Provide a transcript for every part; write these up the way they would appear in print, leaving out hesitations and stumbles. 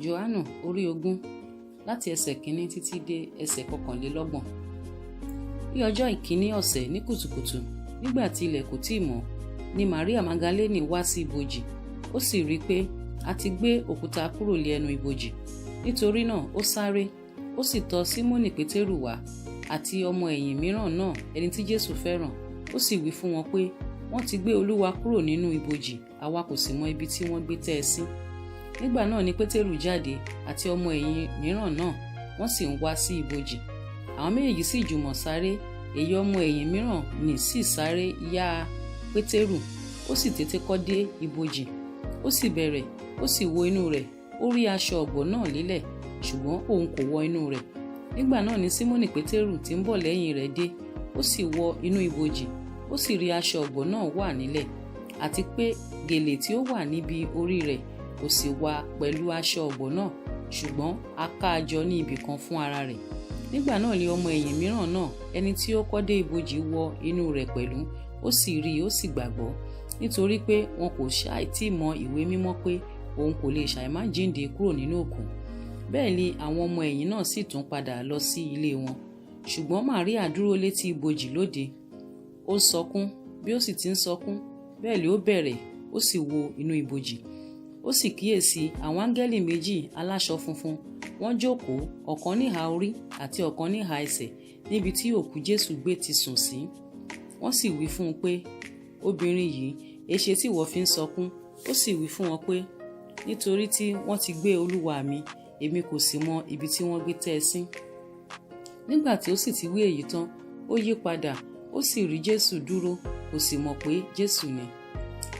Jòhánù orí 20 láti ẹsẹ̀ 1 títí dé ẹsẹ̀ 21. Ní ọjọ́ ìkíní ọ̀sẹ̀ ní kùtùkùtù nígbà tí ilẹ̀ kò tíì mọ́ ni Màríà Magdalene wá sí ibojì, ó sì rí i pé a ti gbé òkúta kúrò lé ẹnu ibojì. Nítorí náà ó sáré, ó sì tọ̀ Símónì Pétérù wá àti ọmọ ẹ̀yìn mìíràn náà ẹni tí Jésù fẹ́ràn, ó sì wí fún wọn pé wọ́n ti gbé Olúwa kúrò nínú ibojì, àwa kò sì mọ ibi tí wọ́n gbé tẹ́ ẹ sí. Nígbà náà ni Pétérù jáde àti ọmọ ẹ̀yìn mìíràn náà, wọ́n sì ń wá sí ibojì. Àwọn méjèèjì sì jùmọ̀ sáré, èyí ọmọ ẹ̀yìn mìíràn nì sì sáré yá Pétérù, ó sì tètè kọ́ dé ibojì, ó sì bẹ̀rẹ̀, ó sì wo inú rẹ̀, ó rí aṣọ ọ̀gbọ̀ náà lélẹ̀, ṣùgbọ́n òun kò wọ inú rẹ̀. Nígbà náà ni Símónì Pétérù tí ń bọ̀ lẹ́yìn rẹ̀ dé, ó sì wọ inú ibojì, ó sì rí aṣọ ọ̀gbọ̀ náà wà nílẹ̀, àti pé gèlè tí ó wà níbi orí rẹ̀ kò sì wà pẹ̀lú aṣọ ọ̀gbọ̀ náà, ṣùgbọ́n a ká a jọ ní ibì kan fún ara rẹ̀. Nígbà náà ni ọmọ ẹ̀yìn mìíràn náà, ẹni tí ó kọ́ dé ibojì, wọ inú rẹ̀ pẹ̀lú, ó sì rí i, ó sì gbàgbọ́, nítorí pé wọn kò ṣáì tí mọ ìwé mímọ́ pé òun kò lè ṣàìmá jíǹde kúrò nínú òkú. Bẹ́ẹ̀ ni àwọn ọmọ ẹ̀yìn náà sì tún padà lọ sí ilé wọn. Ṣùgbọ́n Màríà dúró létí ibojì lóde, ó ń sọkún, bí ó sì ti ń sọkún, bẹ́ẹ̀ ni ó bẹ̀rẹ̀, ó sì wo inú ibojì. Ó sì kíyèsí àwọn áńgẹ́lì méjì aláṣọ funfun, wọ́n jókòó, ọ̀kan níhà orí àti ọ̀kan níhà ẹsẹ̀, níbi tí òkú Jésù gbé ti sùn sí. Wọ́n sì wí fún un pé, obìnrin yìí, èéṣe tí ìwọ fi ń sọkún? Ó sì wí fún wọn pé, nítorí tí wọ́n ti gbé Olúwa mi, èmi kò sì mọ ibi tí wọ́n gbé tẹ́ ẹ sí. Nígbà tí ó sì ti wí èyí tán, ó yí padà, ó sì rí Jésù dúró, kò sì mọ̀ pé Jésù ni.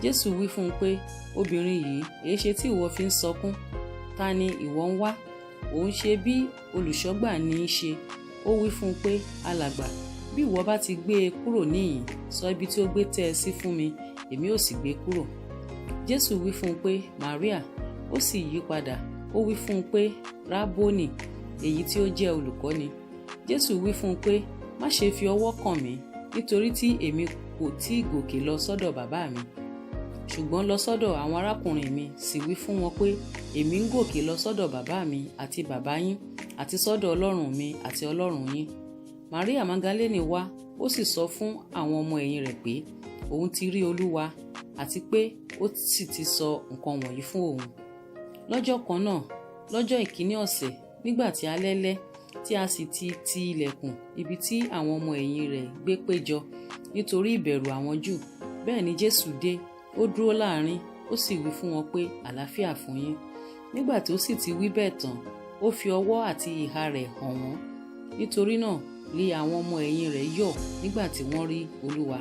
Jésù wí fún un pé, obìnrin yìí, èéṣe tí ìwọ fi ń sọkún? Ta ni ìwọ ń wá? Òun ṣe bí olùṣọ́gbà ní í ṣe. Ó wí fún un pé, alàgbà, bí ìwọ bá ti gbé e kúrò níhìn, sọ ibi tí ó gbé tẹ́ ẹ sí fún mi, èmi ó sì gbé kúrò. Jésù wí fún un pé, Màríà. Ó sì yí padà, ó wí fún un pé, Rábónì, èyí tí ó jẹ́ olùkọ́ni. Jésù wí fún un pé, má ṣe fi ọwọ́ kàn mí, nítorí tí èmi kò tí ì gòkè lọ sọ́dọ̀ bàbá mi, ṣùgbọ́n lọ sọ́dọ̀ àwọn arákùnrin mi, sì wí fún wọn pé èmi ń gòkè lọ sọ́dọ̀ bàbá mi àti bàbá yín, àti sọ́dọ̀ Ọlọ́run mi àti Ọlọ́run yín. Màríà Magdalene wá, ó sì sọ fún àwọn ọmọ ẹ̀yìn rẹ̀ pé òun ti rí Olúwa, àti pé ó sì ti sọ nǹkan wọ̀nyí fún òun. Lọ́jọ́ kan náà, lọ́jọ́ ìkíní ọ̀sẹ̀, nígbà tí alẹ́ lẹ́, tí a sì ti ilẹ̀kùn ibi tí àwọn ọmọ ẹ̀yìn rẹ̀ gbé péjọ nítorí ìbẹ̀rù àwọn Júù, bẹ́ẹ̀ ni Jésù dé, ó dúró láàrin, ó sì wí fún wọn pé àlàáfíà fún yín. Nígbà tí ó sì ti wí bẹ́ẹ̀ tán, ó fi ọwọ́ àti ìhà rẹ̀ hàn wọ́n. Nítorí náà lé àwọn ọmọ ẹ̀yìn rẹ̀ yọ̀ nígbà tí wọ́n rí Olúwa.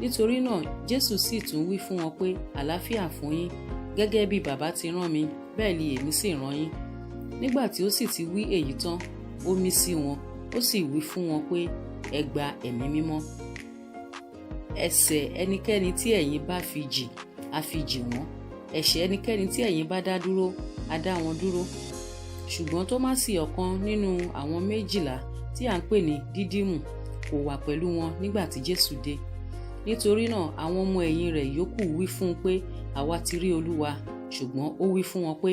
Nítorí náà Jésù sì tún wí fún wọn pé àlàáfíà fún yín, gẹ́gẹ́ bí bàbá ti rán mi, bẹ́ẹ̀ ni èmi sì rán yín. Nígbà tí ó sì ti wí èyí tán, ó mí sí wọn, ó sì wí fún wọn pé ẹ gba ẹ̀mí mímọ́. Ẹ̀ṣẹ̀ ẹnikẹ́ni tí ẹ̀yin bá fi jì, a fi jì wọ́n. Ẹ̀ṣẹ̀ ẹnikẹ́ni tí ẹ̀yin bá dá dúró, a dá wọn dúró. Ṣùgbọ́n Tómásì, ọ̀kan nínú àwọn 12 tí à ń pè ní Dídímù, kò wà pẹ̀lú wọn nígbà tí Jésù dé. Nítorí náà àwọn ọmọ ẹ̀yìn rẹ̀ yòókù wí fún un pé àwa ti rí Olúwa. Ṣùgbọ́n ó wí fún wọn pé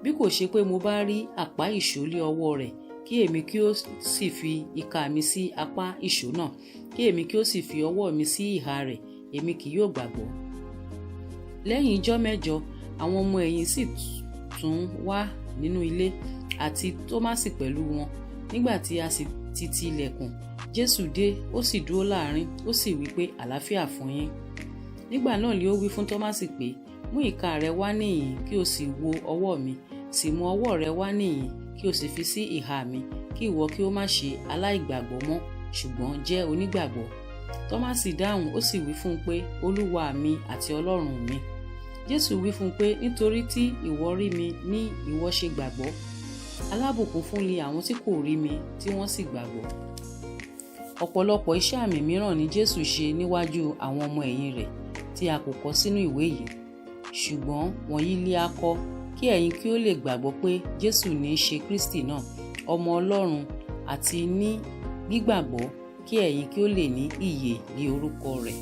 bí kò ṣe pé mo bá rí àpá ìṣó lé ọwọ́ rẹ̀, kí èmi kí ó sì fi ìka mi sí apá ìṣó náà, kí èmi kí ó sì fi ọwọ́ mi sí ìhà rẹ̀, èmi kì yóò gbàgbọ́. Lẹ́yìn ijọ́ mẹ́jọ, àwọn ọmọ ẹ̀yìn sì tún wá nínú ilé, àti Tómásì pẹ̀lú wọn. Nígbà tí a sì ti ilẹ̀kùn, Jésù dé, ó sì dúró láàrin, ó sì wí pé àlàáfíà fún yín. Nígbà náà ni ó wí fún Tómásì pé, mú ìka rẹ wá níhìn kí o sì wo ọwọ́ mi, sì mú ọwọ́ rẹ wá níhìn kí o sì fi sí ìhà mi, kí ìwọ kí ó má ṣe aláìgbàgbọ́ mọ́, ṣùgbọ́n jẹ́ onígbàgbọ́. Tómásì dáhùn, ó sì wí fún un pé Olúwa mi àti Ọlọ́run mi. Jésù wí fún un pé nítorí tí ìwọ rí mi ní ìwọ ṣe gbàgbọ́. Alábùkún fún ni àwọn tí kò rí mi tí wọ́n sì gbàgbọ́. Ọ̀pọ̀lọpọ̀ iṣẹ́ àmì mìíràn ni Jésù ṣe níwájú àwọn ọmọ ẹ̀yìn rẹ̀ tí a kò kọ sínú ìwé yìí. Ṣùgbọ́n wọ̀nyí lé a kọ kí ẹ̀yin kí ó lè gbàgbọ́ pé Jésù ní í ṣe Kristi náà, ọmọ Ọlọ́run, àti ní gbígbàgbọ́ kí ẹ̀yin kí ó lè ní ìyè ní orúkọ rẹ̀.